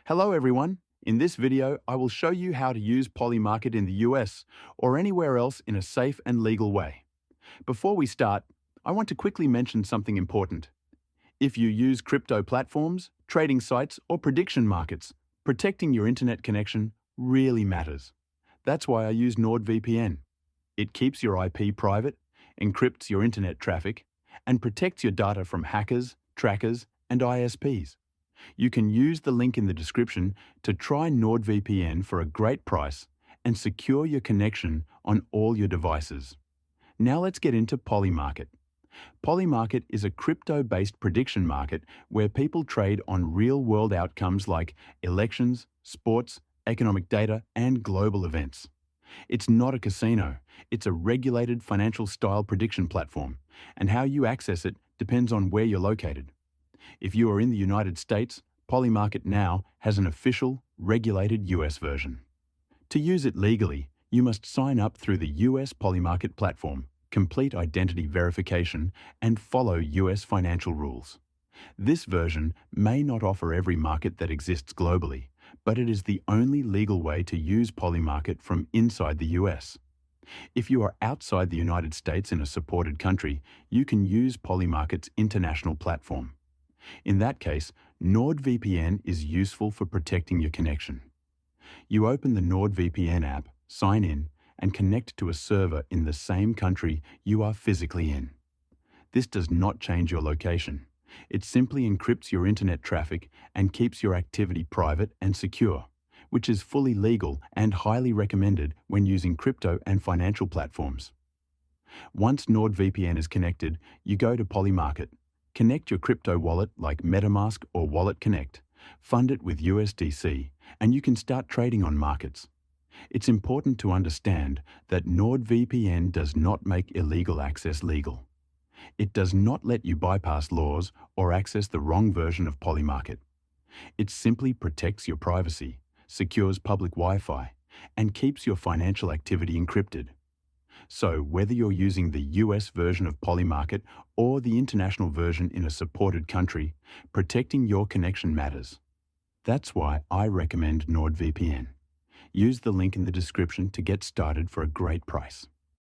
Hello everyone. In this video, I will show you how to use Polymarket in the US or anywhere else in a safe and legal way. Before we start, I want to quickly mention something important. If you use crypto platforms, trading sites, or prediction markets, protecting your internet connection really matters. That's why I use NordVPN. It keeps your IP private, encrypts your internet traffic, and protects your data from hackers, trackers, and ISPs. You can use the link in the description to try NordVPN for a great price and secure your connection on all your devices. Now let's get into Polymarket. Polymarket is a crypto-based prediction market where people trade on real-world outcomes like elections, sports, economic data, and global events. It's not a casino, it's a regulated financial-style prediction platform, and how you access it depends on where you're located. If you are in the United States, Polymarket now has an official, regulated US version. To use it legally, you must sign up through the US Polymarket platform, complete identity verification, and follow US financial rules. This version may not offer every market that exists globally, but it is the only legal way to use Polymarket from inside the US. If you are outside the United States in a supported country, you can use Polymarket's international platform. In that case, NordVPN is useful for protecting your connection. You open the NordVPN app, sign in, and connect to a server in the same country you are physically in. This does not change your location. It simply encrypts your internet traffic and keeps your activity private and secure, which is fully legal and highly recommended when using crypto and financial platforms. Once NordVPN is connected, you go to Polymarket. Connect your crypto wallet like MetaMask or Wallet Connect, fund it with USDC, and you can start trading on markets. It's important to understand that NordVPN does not make illegal access legal. It does not let you bypass laws or access the wrong version of Polymarket. It simply protects your privacy, secures public Wi-Fi, and keeps your financial activity encrypted. So, whether you're using the US version of Polymarket or the international version in a supported country, protecting your connection matters. That's why I recommend NordVPN. Use the link in the description to get started for a great price.